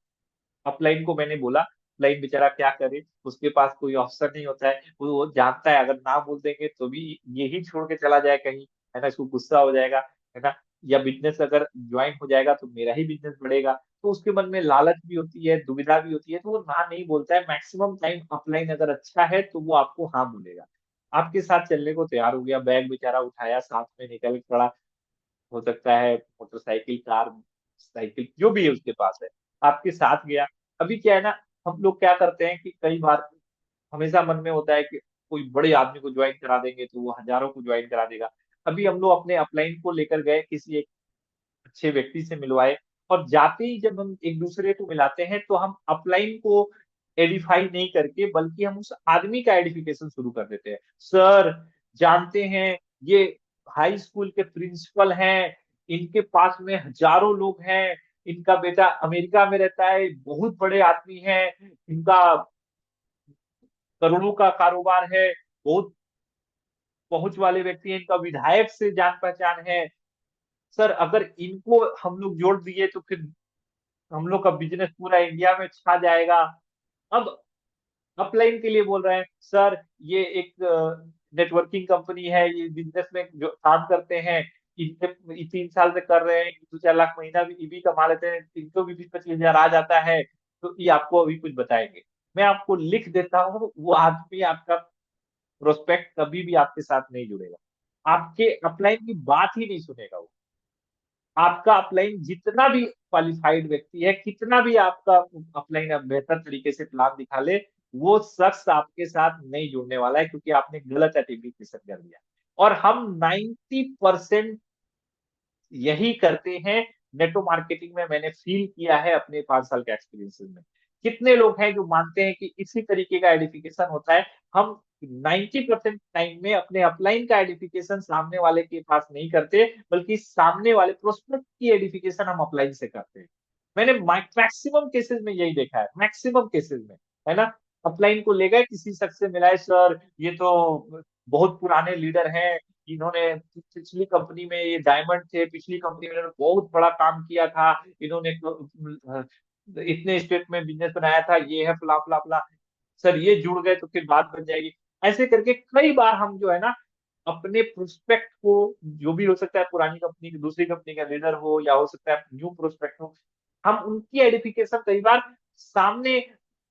अपलाइन को मैंने बोला, अपलाइन बेचारा क्या करे, उसके पास कोई ऑप्शन नहीं होता है, वो जानता है अगर ना बोल देंगे तो भी यही छोड़ के चला जाए कहीं, है ना, इसको गुस्सा हो जाएगा, है ना, या बिजनेस अगर ज्वाइन हो जाएगा तो मेरा ही बिजनेस बढ़ेगा, तो उसके मन में लालच भी होती है, दुविधा भी होती है, तो वो ना नहीं बोलता है। मैक्सिमम टाइम अपलाइन अगर अच्छा है तो वो आपको हाँ बोलेगा, आपके साथ चलने को तैयार हो गया, बैग बेचारा उठाया, साथ में निकल पड़ा, हो सकता है मोटरसाइकिल, कार, साइकिल जो भी है उसके पास है, आपके साथ गया। अभी क्या है ना, हम लोग क्या करते हैं कि कई बार हमेशा मन में होता है कि कोई बड़े आदमी को ज्वाइन करा देंगे तो वो हजारों को ज्वाइन करा देगा। अभी हम लोग अपने अपलाइन को लेकर गए, किसी एक अच्छे व्यक्ति से मिलवाए, और जाते ही जब हम एक दूसरे को मिलाते हैं तो हम अपलाइन को एडिफाई नहीं करके बल्कि हम उस आदमी का एडिफिकेशन शुरू कर देते हैं। सर जानते हैं, ये हाई स्कूल के प्रिंसिपल हैं, इनके पास में हजारों लोग हैं, इनका बेटा अमेरिका में रहता है, बहुत बड़े आदमी हैं, इनका करोड़ों का कारोबार है, बहुत पहुंच वाले व्यक्ति हैं, इनका विधायक से जान पहचान है। सर अगर इनको हम लोग जोड़ दिए तो फिर हम लोग का बिजनेस पूरा इंडिया में छा जाएगा। अब अपलाइन के लिए बोल रहे हैं सर, ये एक नेटवर्किंग कंपनी है, ये बिजनेस में जो काम करते हैं, इनके 3 साल से कर रहे हैं, 2-4 लाख महीना भी कमा लेते हैं, इनको भी 20-25 हजार आ जाता है, तो ये आपको अभी कुछ बताएंगे। मैं आपको लिख देता हूँ, वो आदमी आपका प्रोस्पेक्ट कभी भी आपके साथ नहीं जुड़ेगा, आपके अपलाइन की बात ही नहीं सुनेगा वो। आपका अपलाइन जितना भी क्वालिफाइड व्यक्ति है, कितना भी आपका अपलाइन बेहतर तरीके से प्लान दिखा ले, वो शख्स आपके साथ नहीं जुड़ने वाला है, क्योंकि आपने गलत एप्लीकेशन कर दिया। और हम 90% यही करते हैं नेटो मार्केटिंग में, मैंने फील किया है अपने 5 साल के एक्सपीरियंसेस में। कितने लोग हैं जो मानते हैं कि इसी तरीके का एडिफिकेशन होता है। हम 90% टाइम में अपने अपलाइन का एडिफिकेशन सामने वाले के पास नहीं करते, बल्कि सामने वाले प्रोस्पेक्ट की एडिफिकेशन हम अपलाइन से करते हैं। मैंने मैक्सिमम केसेस में यही देखा है, मैक्सिमम केसेस में, है ना। अपलाइन को ले गए, किसी शख्स से मिलाए, सर ये तो बहुत पुराने लीडर हैं, इन्होंने पिछली कंपनी में ये डायमंड थे, पिछली कंपनी में इन्होंने बहुत बड़ा काम किया था, इन्होंने इतने स्टेट में बिजनेस बनाया था, ये है फला फला फला, सर ये जुड़ गए तो फिर बात बन जाएगी। ऐसे करके कई बार हम जो है ना अपने प्रोस्पेक्ट को, जो भी हो सकता है पुरानी कंपनी की, दूसरी कंपनी का लीडर हो, या हो सकता है न्यू प्रोस्पेक्ट हो, हम उनकी एडिफिकेशन कई बार सामने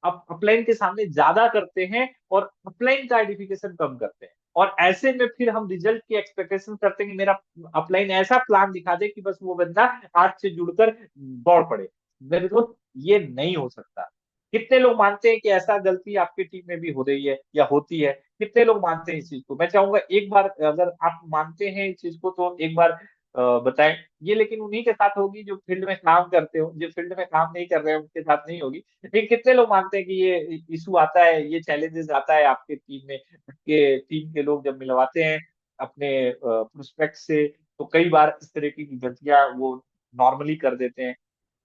अपलाइन के सामने ज्यादा करते हैं और अपलाइन का एडिफिकेशन कम करते हैं। और ऐसे में फिर हम रिजल्ट की एक्सपेक्टेशन करते हैं कि मेरा अपलाइन ऐसा प्लान दिखा दे कि बस वो बंदा आज से जुड़कर दौड़ पड़े। मेरे दोस्त ये नहीं हो सकता। कितने लोग मानते हैं कि ऐसा गलती आपकी टीम में भी हो रही है या होती है? कितने लोग मानते हैं इस चीज को? मैं चाहूंगा एक बार अगर आप मानते हैं इस चीज को तो एक बार बताएं। ये लेकिन उन्हीं के साथ होगी जो फील्ड में काम करते हो, जो फील्ड में काम नहीं कर रहे हैं उनके साथ नहीं होगी। लेकिन कितने लोग मानते हैं कि ये इशू आता है, ये चैलेंजेस आता है आपके टीम में, आपके टीम के लोग जब मिलवाते हैं अपने प्रोस्पेक्ट से, तो कई बार इस तरीके की गलतियां वो नॉर्मली कर देते हैं,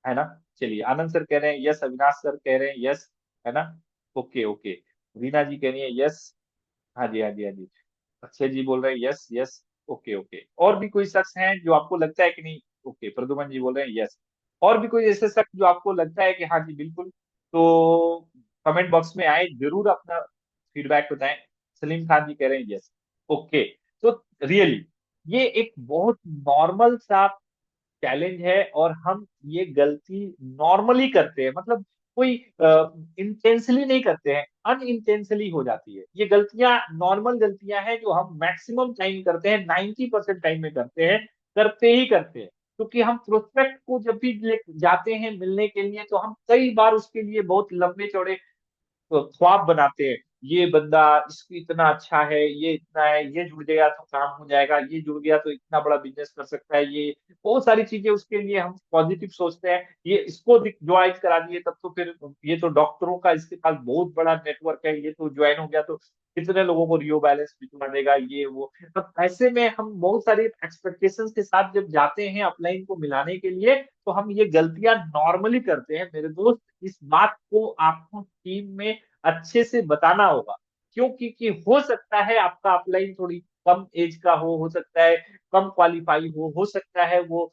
है ना। चलिए, आनंद सर कह रहे हैं यस, अविनाश सर कह रहे हैं यस, है ना। ओके ओके, रीना जी कह रही है यस। हाँ जी, हाँ जी, हाँ जी। अक्षय जी बोल रहे हैं यस यस। ओके ओके, और भी कोई शख्स हैं जो आपको लगता है कि नहीं? ओके, प्रद्युमन जी बोल रहे हैं यस। और भी कोई ऐसे शख्स जो आपको लगता है कि हाँ जी बिल्कुल, तो कमेंट बॉक्स में आए, जरूर अपना फीडबैक बताएं। सलीम खान जी कह रहे हैं यस। ओके, तो रियली ये एक बहुत नॉर्मल सा चैलेंज है, और हम ये गलती नॉर्मली करते हैं, मतलब कोई इंटेंशनली नहीं करते हैं, अनइंटेंशनली हो जाती है। ये गलतियां नॉर्मल गलतियां हैं जो हम मैक्सिमम टाइम करते हैं, 90% टाइम में करते हैं, करते ही करते हैं। क्योंकि हम प्रोस्पेक्ट को जब भी जाते हैं मिलने के लिए, तो हम कई बार उसके लिए बहुत लंबे चौड़े तो ख्वाब बनाते हैं। ये बंदा, इसको इतना अच्छा है, ये इतना है, ये जुड़ गया तो काम हो जाएगा, ये जुड़ गया तो इतना बड़ा बिजनेस कर सकता है, ये बहुत सारी चीजें उसके लिए हम पॉजिटिव सोचते हैं। ये इसको ज्वाइन करा दिए तब तो फिर ये तो डॉक्टरों का इसके पास बहुत बड़ा नेटवर्क है, ये तो ज्वाइन हो गया तो कितने लोगों को रियो बैलेंस भिजवा देगा, ये वो। तब ऐसे में हम बहुत सारी एक्सपेक्टेशंस के साथ जब जाते हैं अपलाइन को मिलाने के लिए, तो हम ये गलतियां नॉर्मली करते हैं मेरे दोस्त। इस बात को आपको टीम में अच्छे से बताना होगा। क्योंकि कि हो सकता है आपका अपलाइन थोड़ी कम एज का हो सकता है कम क्वालिफाई हो सकता है वो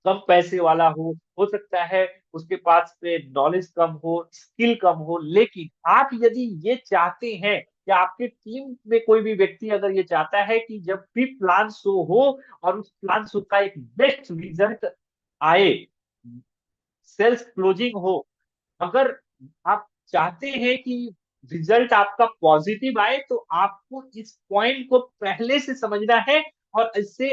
कम पैसे वाला हो सकता है उसके पास पे नॉलेज कम हो, स्किल कम हो। लेकिन आप यदि ये चाहते हैं, या आपके टीम में कोई भी व्यक्ति अगर ये चाहता है कि जब भी प्लान शो हो और उस प्लान शो का एक बेस्ट रिजल्ट आए, सेल्स क्लोजिंग हो, अगर आप चाहते हैं कि रिजल्ट आपका पॉजिटिव आए, तो आपको इस पॉइंट को पहले से समझना है और इससे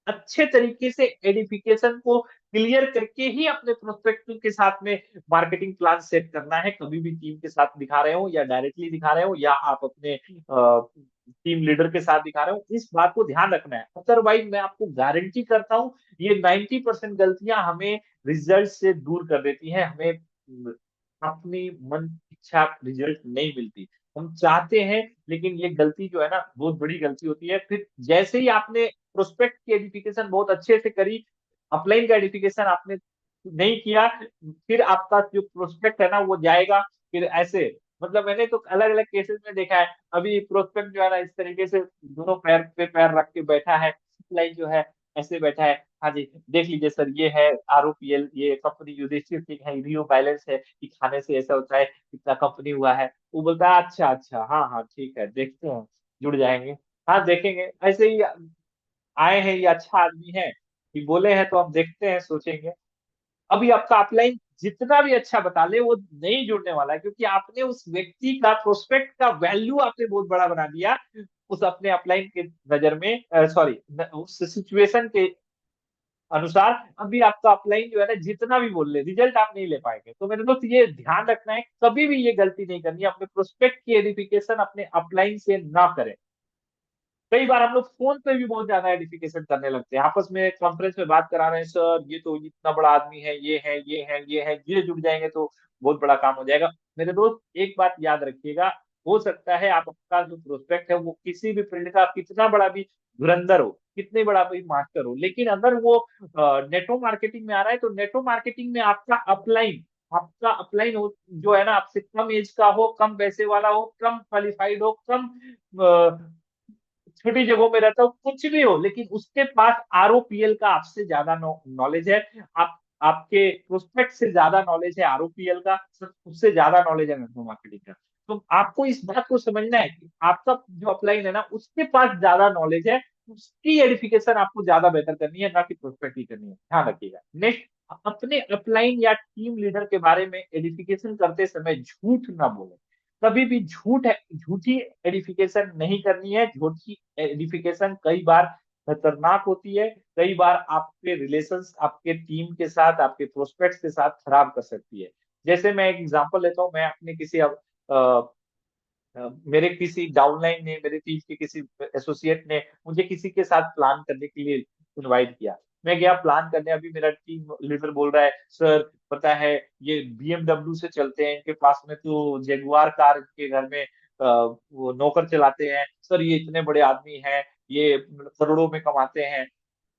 अच्छे तरीके से एडिफिकेशन को क्लियर करके ही अपने प्रोस्पेक्टिव के साथ में मार्केटिंग प्लान सेट करना है। कभी भी टीम के साथ दिखा रहे हो या डायरेक्टली दिखा रहे हो या आप अपने टीम लीडर के साथ दिखा रहे हो, इस बात को ध्यान रखना है। अदरवाइज मैं आपको गारंटी करता हूँ ये 90% गलतियां हमें रिजल्ट से दूर कर देती हैं, हमें अपनी मन इच्छा रिजल्ट नहीं मिलती। हम चाहते हैं, लेकिन ये गलती जो है ना बहुत बड़ी गलती होती है। फिर जैसे ही आपने प्रोस्पेक्ट की एडिफिकेशन बहुत अच्छे से करी, अपलाइन का एडिफिकेशन आपने नहीं किया, फिर आपका जो प्रोस्पेक्ट है ना वो जाएगा फिर ऐसे। मतलब मैंने तो अलग अलग केसेस में देखा है। अभी प्रोस्पेक्ट जो है ना इस तरीके से दोनों पैर पे पैर रख के बैठा है, अपलाइन जो है ऐसे बैठा है। हाँ जी, देख लीजिए सर, ये है आरओपीएल, ये कंपनी युधिष्ठिर सिंह है, रियो बैलेंस है कि खाने से ऐसा होता है, इतना कंपनी हुआ है। वो बोलता है अच्छा अच्छा, हाँ हाँ ठीक है, देखते हैं, जुड़ जाएंगे। हाँ देखेंगे, ऐसे ही आए हैं, ये अच्छा आदमी है कि बोले हैं तो हम देखते हैं, सोचेंगे। अभी आपका अपलाइन जितना भी अच्छा बता ले वो नहीं जुड़ने वाला है, क्योंकि आपने उस व्यक्ति का प्रोस्पेक्ट का वैल्यू आपने बहुत बड़ा बना दिया उस अपने अपलाइन के नजर में, सॉरी, उस सिचुएशन के अनुसार। अभी आपका अपलाइन जो है ना जितना भी बोल ले, रिजल्ट आप नहीं ले पाएंगे। तो मेरे दोस्त ये ध्यान रखना है, कभी भी ये गलती नहीं करनी है, अपने प्रोस्पेक्ट की एडिफिकेशन अपने अपलाइन से ना करें। कई बार हम लोग फोन पे भी बहुत ज्यादा एडिफिकेशन करने लगते हैं, आपस में कॉन्फ्रेंस में बात करा रहे हैं, सर ये तो इतना बड़ा आदमी है, ये है, ये है, ये है, ये जुड़ जाएंगे तो बहुत बड़ा काम हो जाएगा। मेरे दोस्त एक बात याद रखिएगा, हो सकता है आपका जो प्रोस्पेक्ट है वो किसी भी फील्ड का कितना बड़ा भी धुरंधर हो, कितने बड़ा भी मास्टर हो, लेकिन अगर वो नेटो मार्केटिंग में आ रहा है, तो नेटो मार्केटिंग में आपका अपलाइन हो जो है ना आपसे कम एज का हो, कम पैसे वाला हो, कम क्वालिफाइड हो, कम छोटी जगहों में रहता हो, कुछ भी हो, लेकिन उसके पास आरओपीएल का आपसे ज्यादा नॉलेज है। आप आपके प्रोस्पेक्ट से ज्यादा नॉलेज है आरओपीएल का, उससे ज्यादा नॉलेज है नेटवर्क मार्केटिंग का। तो आपको इस बात को समझना है कि आपका जो अपलाइन है ना उसके पास ज्यादा नॉलेज है, उसकी एडिफिकेशन आपको ज्यादा बेहतर करनी है, ना कि प्रोस्पेक्ट की करनी है। ध्यान रखिएगा। नेक्स्ट, अपने अपलाइन या टीम लीडर के बारे में एडिफिकेशन करते समय झूठ ना बोले। कभी भी झूठी एडिफिकेशन नहीं करनी है। झूठी एडिफिकेशन कई बार खतरनाक होती है, कई बार आपके रिलेशंस आपके टीम के साथ, आपके प्रोस्पेक्ट्स के साथ खराब कर सकती है। जैसे मैं एक एग्जांपल लेता हूँ, मैं अपने किसी मेरे किसी डाउनलाइन ने, मेरे टीम के किसी एसोसिएट ने मुझे किसी के साथ प्लान करने के लिए इनवाइट किया। मैं गया प्लान करने, अभी मेरा टीम लीडर बोल रहा है, सर पता है ये बीएमडब्ल्यू से चलते हैं, इनके पास में तो जेगुआर कार के घर में वो नौकर चलाते हैं, सर ये इतने बड़े आदमी हैं, ये करोड़ों में कमाते हैं,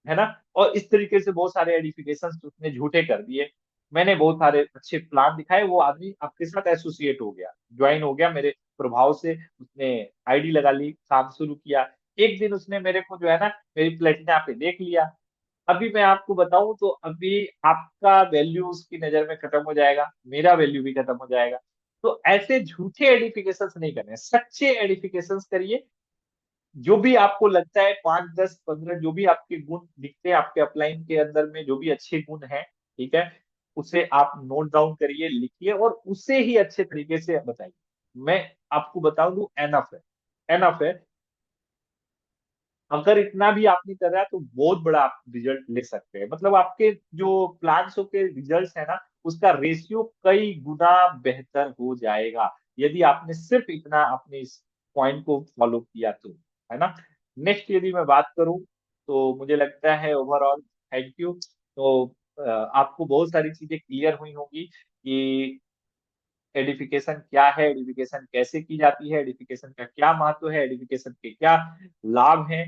है ना। और इस तरीके से बहुत सारे एडिफिकेशन उसने झूठे कर दिए। मैंने बहुत सारे अच्छे प्लान दिखाए, वो आदमी आपके साथ एसोसिएट हो गया, ज्वाइन हो गया मेरे प्रभाव से, उसने आईडी लगा ली, काम शुरू किया। एक दिन उसने मेरे को जो है ना मेरी प्लेटिना पे देख लिया। अभी मैं आपको बताऊं तो अभी आपका वैल्यू उसकी नजर में खत्म हो जाएगा, मेरा वैल्यू भी खत्म हो जाएगा। तो ऐसे झूठे एडिफिकेशन नहीं करने, सच्चे एडिफिकेशन करिए। जो भी आपको लगता है 5 10 15 जो भी आपके गुण दिखते हैं आपके अपलाइन के अंदर में, जो भी अच्छे गुण हैं, ठीक है, उसे आप नोट डाउन करिए, लिखिए और उसे ही अच्छे तरीके से बताइए। मैं आपको बताऊं तो एनफ है, एनफ है। अगर इतना भी आप नहीं कर रहा है तो बहुत बड़ा आप रिजल्ट ले सकते हैं। मतलब आपके जो प्लान्स के रिजल्ट्स है ना, उसका रेशियो कई गुना बेहतर हो जाएगा यदि आपने सिर्फ इतना अपने इस पॉइंट को फॉलो किया तो, है ना। नेक्स्ट यदि मैं बात करूं तो मुझे लगता है ओवरऑल, थैंक यू। तो आपको बहुत सारी चीजें क्लियर हुई होंगी कि एडिफिकेशन क्या है, एडिफिकेशन कैसे की जाती है, एडिफिकेशन का क्या महत्व है, एडिफिकेशन के क्या लाभ हैं,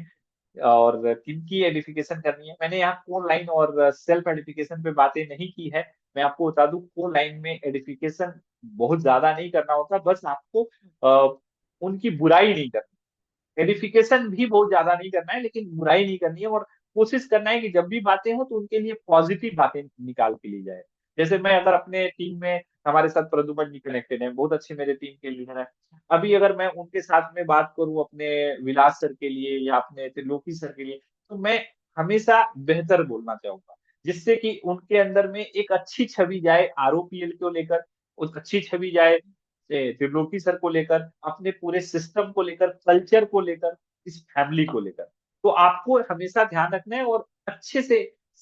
और किनकी एडिफिकेशन करनी है। मैंने यहाँ कोर लाइन और सेल्फ एडिफिकेशन पे बातें नहीं की है। मैं आपको बता दूं, कोर लाइन में एडिफिकेशन बहुत ज्यादा नहीं करना होता, बस आपको उनकी बुराई नहीं करनी। एडिफिकेशन भी बहुत ज्यादा नहीं करना है, लेकिन बुराई नहीं करनी है, और कोशिश करना है कि जब भी बातें हो तो उनके लिए पॉजिटिव बातें निकाल के ली जाए। जैसे मैं अगर अपने टीम में, हमारे साथ प्रदुमन जी कनेक्टेड है, बहुत अच्छे मेरे टीम के लीडर है। अभी अगर मैं उनके साथ में बात करूं अपने विलास सर के लिए या अपने त्रिलोकी सर के लिए, तो मैं हमेशा बेहतर बोलना चाहूंगा, जिससे कि उनके अंदर में एक अच्छी छवि जाए आरओपीएल को लेकर, उस अच्छी छवि जाए त्रिलोकी सर को लेकर, अपने पूरे सिस्टम को लेकर, कल्चर को लेकर, इस फैमिली को लेकर। तो आपको हमेशा ध्यान रखना है और अच्छे से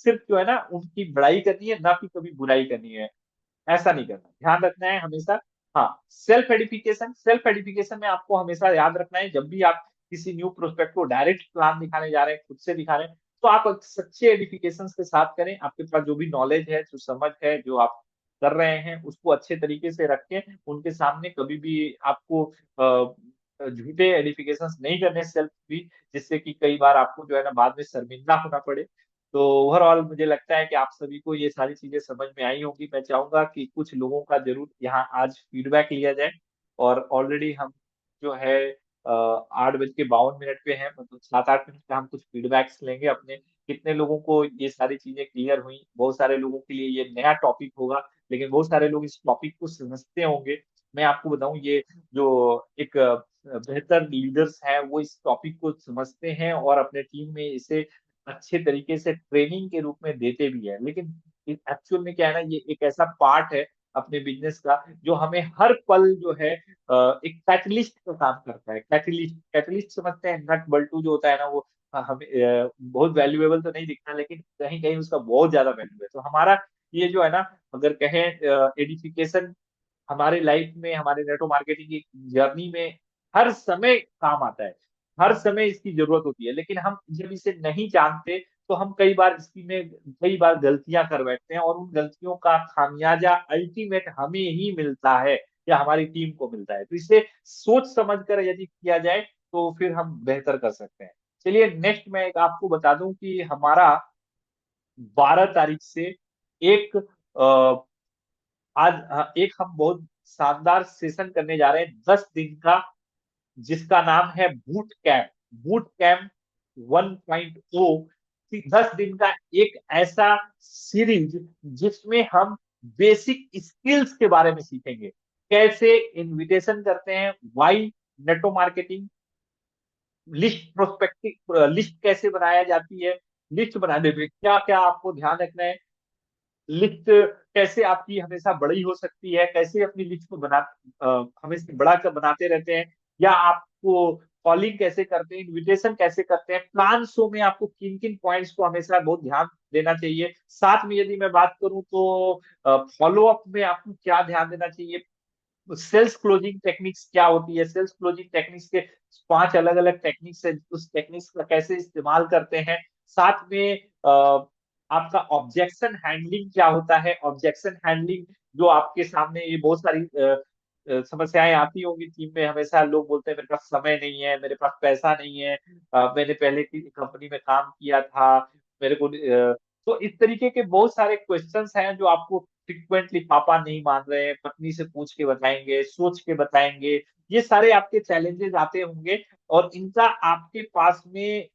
सिर्फ जो है ना उनकी बड़ाई करनी है, ना कि कभी बुराई करनी है। ऐसा नहीं करना, ध्यान रखना है हमेशा। हाँ, सेल्फ एडिफिकेशन, सेल्फ एडिफिकेशन में आपको हमेशा याद रखना है, जब भी आप किसी न्यू प्रोस्पेक्ट को डायरेक्ट प्लान दिखाने जा रहे हैं, खुद से दिखा रहे हैं, तो आप एक सच्चे एडिफिकेशन के साथ करें। आपके पास जो भी नॉलेज है, जो समझ है, जो आप कर रहे हैं, उसको अच्छे तरीके से रखें। उनके सामने कभी भी आपको झूठे एडिफिकेशन नहीं करने सेल्फ भी, जिससे कि कई बार आपको जो है ना बाद में शर्मिंदा होना पड़े। तो ओवरऑल मुझे लगता है कि आप सभी को ये सारी चीजें समझ में आई होंगी। मैं चाहूंगा कि कुछ लोगों का जरूर यहाँ आज फीडबैक लिया जाए। और ऑलरेडी हम जो है 8:52 पे हैं, मतलब 7-8 मिनट का हम कुछ फीडबैक्स लेंगे अपने। कितने लोगों को ये सारी चीजें क्लियर हुई। बहुत सारे लोगों के लिए ये नया टॉपिक होगा, लेकिन बहुत सारे लोग इस टॉपिक को समझते होंगे। मैं आपको बताऊं, ये जो एक बेहतर लीडर्स हैं वो इस टॉपिक को समझते हैं और अपने टीम में इसे अच्छे तरीके से ट्रेनिंग के रूप में देते भी है। लेकिन एक्चुअल में क्या है ना, ये एक ऐसा पार्ट है अपने बिजनेस का जो हमें हर पल जो है एक कैटलिस्ट का काम करता है। कैटलिस्ट, कैटलिस्ट समझते हैं, नट बल्टू जो होता है ना, वो हमें बहुत वैल्यूएबल तो नहीं दिखता, लेकिन कहीं कहीं उसका बहुत ज्यादा वैल्यू है। तो हमारा ये जो है ना, अगर कहें एडिफिकेशन हमारे लाइफ में, हमारे नेटवर्क मार्केटिंग की जर्नी में हर समय काम आता है, हर समय इसकी जरूरत होती है। लेकिन हम जब इसे नहीं जानते तो हम कई बार इसकी में कई बार गलतियां कर बैठते हैं, और उन गलतियों का खामियाजा अल्टीमेट हमें ही मिलता है या हमारी टीम को मिलता है। तो इसे सोच समझ कर यदि किया जाए तो फिर हम बेहतर कर सकते हैं। चलिए नेक्स्ट मैं एक आपको बता दूं कि हमारा 12 तारीख से एक आज एक हम बहुत शानदार सेशन करने जा रहे हैं, 10 दिन का, जिसका नाम है बूट कैंप। बूट कैंप 1.0, 10 दिन का एक ऐसा सीरीज जिसमें हम बेसिक स्किल्स के बारे में सीखेंगे। कैसे इनविटेशन करते हैं, वाई नेटो मार्केटिंग, लिस्ट प्रोस्पेक्टिव लिस्ट कैसे बनाया जाती है, लिस्ट बनाने में क्या क्या आपको ध्यान रखना है, लिस्ट कैसे आपकी हमेशा बड़ी हो सकती है, कैसे अपनी लिस्ट को हमेशा बड़ा कर बनाते रहते हैं, या आपको कॉलिंग कैसे करते हैं, इनविटेशन कैसे करते हैं, प्लान शो में आपको किन किन पॉइंट्स को हमेशा बहुत ध्यान देना चाहिए। साथ में यदि मैं बात करूं तो फॉलो अप में आपको क्या ध्यान देना चाहिए, सेल्स क्लोजिंग टेक्निक्स क्या होती है, सेल्स क्लोजिंग टेक्निक्स के 5 अलग अलग टेक्निक्स है, उस टेक्निक्स का कैसे इस्तेमाल करते हैं। साथ में आपका ऑब्जेक्शन हैंडलिंग क्या होता है, ऑब्जेक्शन हैंडलिंग जो आपके सामने ये बहुत सारी समस्याएं आती होंगी टीम में। हमेशा लोग बोलते हैं मेरे पास समय नहीं है, मेरे पास पैसा नहीं है, मैंने पहले की कंपनी में काम किया था, मेरे को तो इस तरीके के बहुत सारे क्वेश्चंस हैं जो आपको फ्रिक्वेंटली, पापा नहीं मान रहे हैं, पत्नी से पूछ के बताएंगे, सोच के बताएंगे, ये सारे आपके चैलेंजेस आते होंगे। और इनका आपके पास में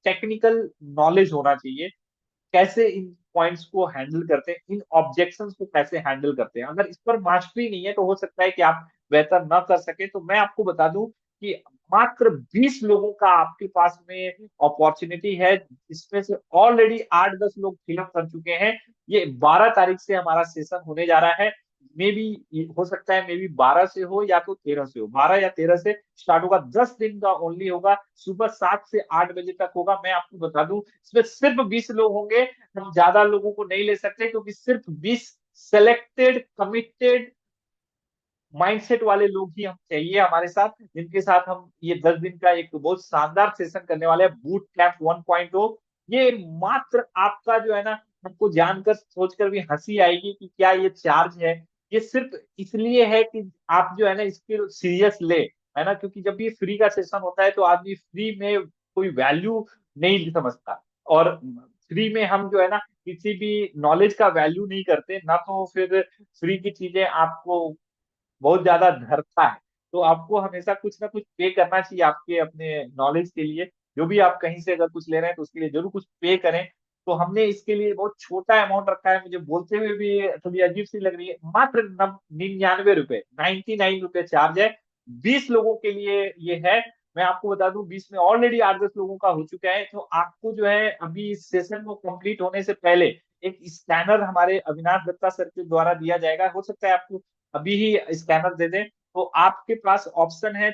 टेक्निकल नॉलेज होना चाहिए, कैसे इन पॉइंट्स को हैंडल करते हैं, इन ऑब्जेक्शंस को कैसे हैंडल करते हैं। अगर इस पर मास्टरी नहीं है तो हो सकता है कि आप बेहतर ना कर सके। तो मैं आपको बता दूं कि मात्र 20 लोगों का आपके पास में अपॉर्चुनिटी है, इसमें से ऑलरेडी 8-10 लोग फिलअप कर चुके हैं। ये 12 तारीख से हमारा सेशन होने जा रहा है। मे बी हो सकता है, मे बी 12 से हो या तो 13 से हो, 12 या 13 से स्टार्ट होगा। 10 दिन का ओनली होगा, सुबह 7 से 8 बजे तक होगा। मैं आपको बता दूं, इसमें सिर्फ 20 लोग होंगे, हम ज्यादा लोगों को नहीं ले सकते, क्योंकि सिर्फ 20 सेलेक्टेड कमिटेड माइंडसेट वाले लोग ही हम चाहिए हमारे साथ, जिनके साथ हम ये 10 दिन का एक बहुत शानदार सेशन करने वाले हैं, बूट कैंप 1.0। ये मात्र आपका जो है ना, हमको जानकर सोचकर भी हंसी आएगी कि क्या ये चार्ज है। ये सिर्फ इसलिए है कि आप जो है ना इसके सीरियस ले, है ना, क्योंकि जब ये फ्री का सेशन होता है तो आदमी फ्री में कोई वैल्यू नहीं समझता। और फ्री में हम जो है ना किसी भी नॉलेज का वैल्यू नहीं करते ना, तो फिर फ्री की चीजें आपको बहुत ज्यादा धरता है। तो आपको हमेशा कुछ ना कुछ पे करना चाहिए आपके अपने नॉलेज के लिए। जो भी आप कहीं से अगर कुछ ले रहे हैं तो उसके लिए जरूर कुछ पे करें। तो हमने इसके लिए बहुत छोटा अमाउंट रखा है, मुझे बोलते हुए भी थोड़ी अजीब सी लग रही है, मात्र 99 रुपए, 99 रुपए चार्ज है। 20 लोगों के लिए ये है। मैं आपको बता दूं, 20 में ऑलरेडी 8-10 लोगों का हो चुका है। तो आपको जो है अभी इस सेशन को कंप्लीट होने से पहले एक स्कैनर हमारे अविनाश दत्ता सर के द्वारा दिया जाएगा। हो सकता है आपको अभी ही स्कैनर दे दें, तो आपके पास ऑप्शन है,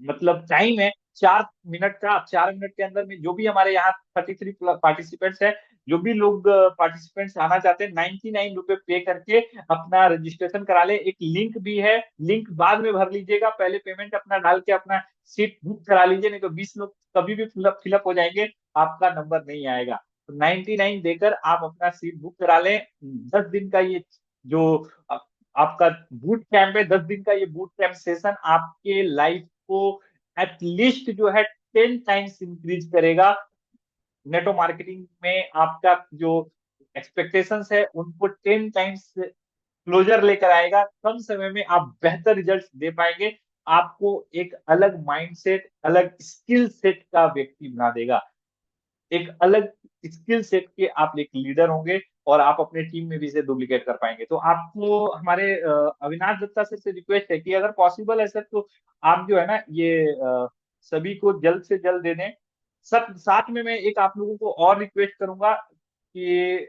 मतलब टाइम है 4 मिनट का। आप 4 मिनट के अंदर में जो भी हमारे यहाँ 33 पार्टिसिपेंट्स है, जो भी लोग पार्टिसिपेंट्स आना चाहते हैं, 99 रुपए पे करके अपना रजिस्ट्रेशन करा ले। एक लिंक भी है, लिंक बाद में भर लीजिएगा, पहले पेमेंट अपना डाल के अपना सीट बुक करा लीजिए, नहीं तो 20 लोग कभी भी फिलअप फिलअप हो जाएंगे, आपका नंबर नहीं आएगा। तो 99 देकर आप अपना सीट बुक करा लें। 10 दिन का ये जो आपका बूट कैंप है, 10 दिन का ये बूट कैंप सेशन आपके लाइफ को एटलीस्ट जो है 10 टाइम्स इंक्रीज करेगा। नेटो मार्केटिंग में आपका जो एक्सपेक्टेशंस है उनको 10 टाइम्स क्लोजर लेकर आएगा। कम समय में आप बेहतर रिजल्ट दे पाएंगे। आपको एक अलग माइंडसेट, अलग स्किल सेट का व्यक्ति बना देगा। एक अलग स्किल सेट के आप एक लीडर होंगे, और आप अपने टीम में भी इसे डुप्लीकेट कर पाएंगे। तो आपको हमारे अविनाश दत्ता सर से रिक्वेस्ट है कि अगर पॉसिबल है सर, तो आप जो है ना ये सभी को जल्द से जल्द दे दें। सर साथ में मैं एक आप लोगों को और रिक्वेस्ट करूंगा कि